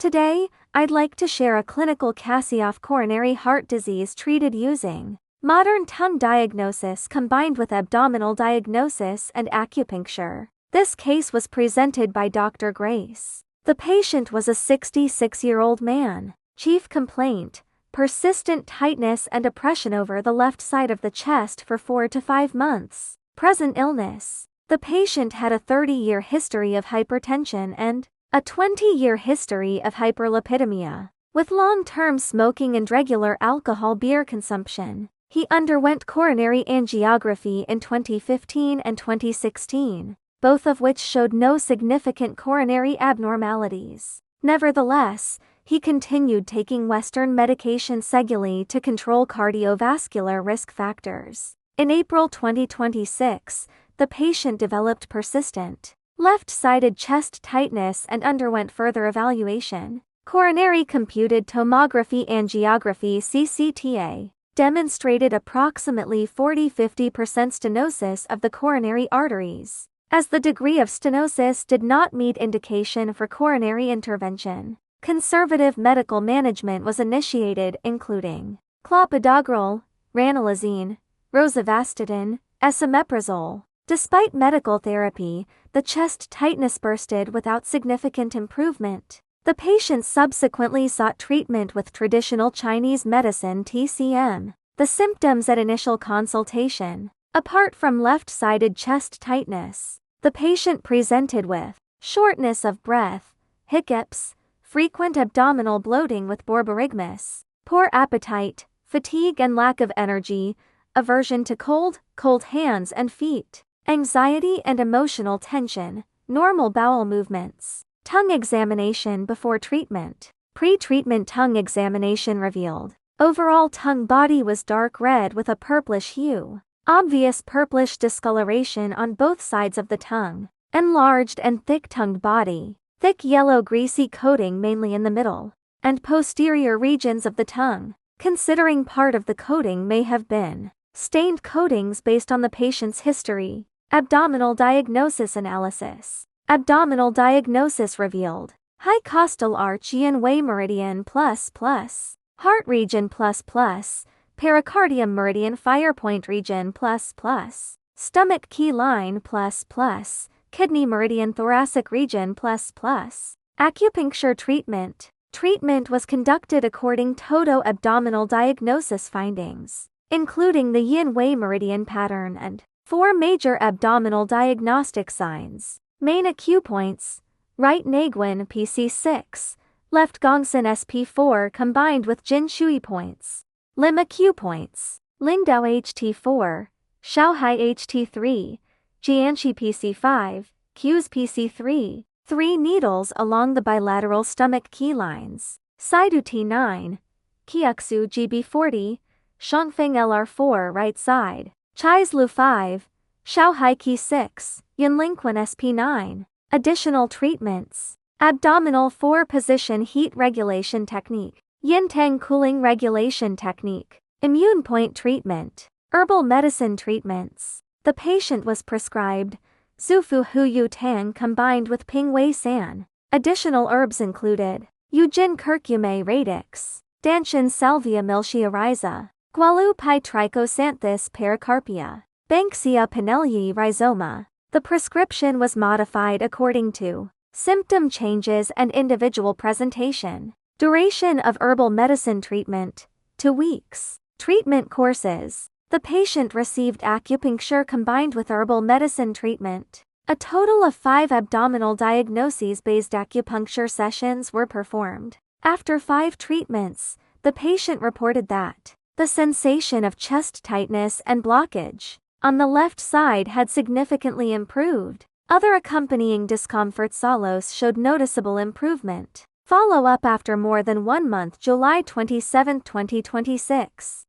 Today, I'd like to share a clinical case of coronary heart disease treated using modern tongue diagnosis combined with abdominal diagnosis and acupuncture. This case was presented by Dr. Grace. The patient was a 66-year-old man. Chief complaint: persistent tightness and oppression over the left side of the chest for 4 to 5 months. Present illness: the patient had a 30-year history of hypertension and a 20-year history of hyperlipidemia. With long-term smoking and regular alcohol beer consumption, he underwent coronary angiography in 2015 and 2016, both of which showed no significant coronary abnormalities. Nevertheless, he continued taking Western medication Seguin to control cardiovascular risk factors. In April 2026, the patient developed persistent left-sided chest tightness and underwent further evaluation. Coronary computed tomography angiography (CCTA) demonstrated approximately 40–50% stenosis of the coronary arteries. As the degree of stenosis did not meet indication for coronary intervention, conservative medical management was initiated, including clopidogrel, ranolazine, rosuvastatin, esomeprazole. Despite medical therapy, the chest tightness persisted without significant improvement. The patient subsequently sought treatment with traditional Chinese medicine (TCM). The symptoms at initial consultation: apart from left-sided chest tightness, the patient presented with shortness of breath, hiccups, frequent abdominal bloating with borborygmus, poor appetite, fatigue and lack of energy, aversion to cold hands and feet, anxiety and emotional tension, normal bowel movements. Tongue examination before treatment. Pre-treatment tongue examination revealed overall tongue body was dark red with a purplish hue, obvious purplish discoloration on both sides of the tongue, enlarged and thick-tongued body, thick yellow greasy coating mainly in the middle and posterior regions of the tongue, considering part of the coating may have been stained coatings based on the patient's history. Abdominal diagnosis analysis. Abdominal diagnosis revealed high costal arch yin way meridian ++, heart region ++, pericardium meridian fire point region ++, stomach key line ++, kidney meridian thoracic region ++. Acupuncture treatment. Treatment was conducted according to abdominal diagnosis findings, including the yin way meridian pattern and 4 major abdominal diagnostic signs. Main acupoints: right naguin PC6, left gongsan SP4 combined with Jin Shui points. Limb acupoints: Lingdao HT4, Shaohai HT3, Jianxi PC5, Q's PC3. 3 needles along the bilateral stomach key lines. Saidu T9, Kiuxu GB40, Shangfeng LR4 right side. Chais Lu 5, Shaohai Key 6, Yunlingquan SP9. Additional treatments: abdominal 4-position heat regulation technique, Yin-Tang cooling regulation technique, immune point treatment, herbal medicine treatments. The patient was prescribed Zufu Hu Yu Tang combined with Ping Wei San. Additional herbs included Eugin curcume radix, Danshan Salvia milchioriza, Gualu Pi trichosanthus pericarpia, Banksia pinelli rhizoma. The prescription was modified according to symptom changes and individual presentation. Duration of herbal medicine treatment: 2 weeks. Treatment courses: the patient received acupuncture combined with herbal medicine treatment. A total of 5 abdominal diagnoses-based acupuncture sessions were performed. After 5 treatments, the patient reported that the sensation of chest tightness and blockage on the left side had significantly improved. Other accompanying discomfort solos showed noticeable improvement. Follow-up after more than 1 month. July 27, 2026.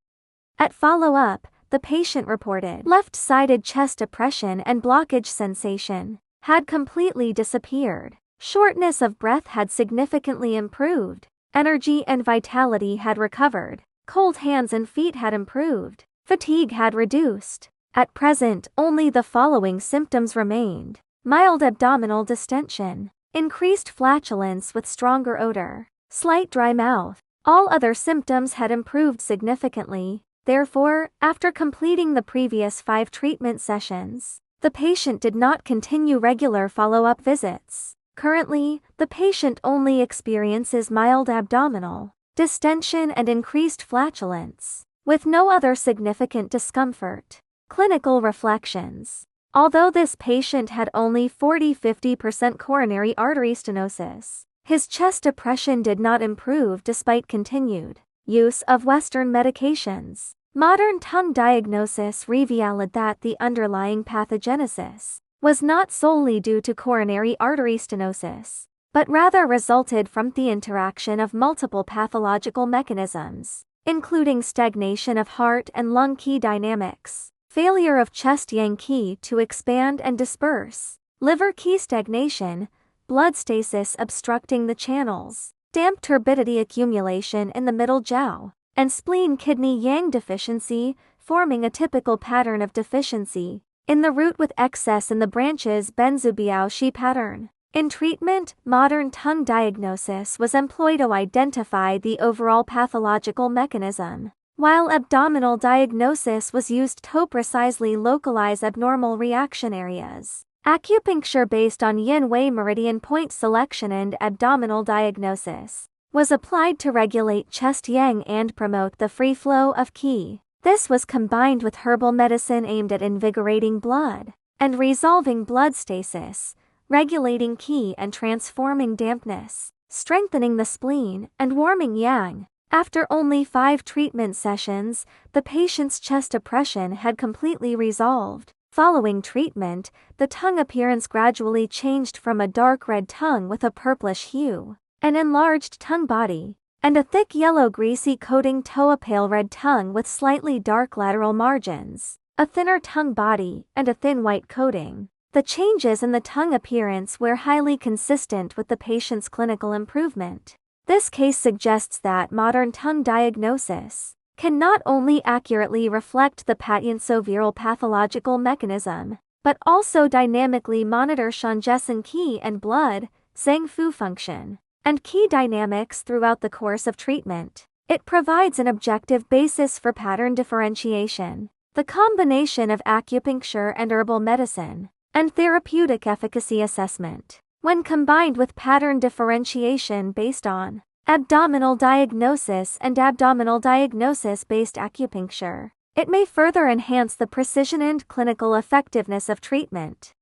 At follow-up, the patient reported left-sided chest oppression and blockage sensation had completely disappeared. Shortness of breath had significantly improved. Energy and vitality had recovered. Cold hands and feet had improved. Fatigue had reduced. At present, only the following symptoms remained: mild abdominal distension, increased flatulence with stronger odor, slight dry mouth. All other symptoms had improved significantly. Therefore, after completing the previous 5 treatment sessions, the patient did not continue regular follow-up visits. Currently, the patient only experiences mild abdominal distension and increased flatulence, with no other significant discomfort. Clinical reflections. Although this patient had only 40–50% coronary artery stenosis, his chest depression did not improve despite continued use of Western medications. Modern tongue diagnosis revealed that the underlying pathogenesis was not solely due to coronary artery stenosis, but rather resulted from the interaction of multiple pathological mechanisms, including stagnation of heart and lung key dynamics, failure of chest yang qi to expand and disperse, liver qi stagnation, blood stasis obstructing the channels, damp turbidity accumulation in the middle jiao, and spleen kidney yang deficiency, forming a typical pattern of deficiency in the root with excess in the branches Benzubiao-Shi pattern. In treatment, modern tongue diagnosis was employed to identify the overall pathological mechanism, while abdominal diagnosis was used to precisely localize abnormal reaction areas. Acupuncture based on yin wei meridian point selection and abdominal diagnosis was applied to regulate chest yang and promote the free flow of qi. This was combined with herbal medicine aimed at invigorating blood and resolving blood stasis, regulating qi and transforming dampness, strengthening the spleen, and warming yang. After only 5 treatment sessions, the patient's chest depression had completely resolved. Following treatment, the tongue appearance gradually changed from a dark red tongue with a purplish hue, an enlarged tongue body, and a thick yellow greasy coating to a pale red tongue with slightly dark lateral margins, a thinner tongue body, and a thin white coating. The changes in the tongue appearance were highly consistent with the patient's clinical improvement. This case suggests that modern tongue diagnosis can not only accurately reflect the patient-viral pathological mechanism, but also dynamically monitor Shanjesan qi and blood, Zheng Fu function, and key dynamics throughout the course of treatment. It provides an objective basis for pattern differentiation. The combination of acupuncture and herbal medicine, and therapeutic efficacy assessment, when combined with pattern differentiation based on abdominal diagnosis and abdominal diagnosis-based acupuncture, it may further enhance the precision and clinical effectiveness of treatment.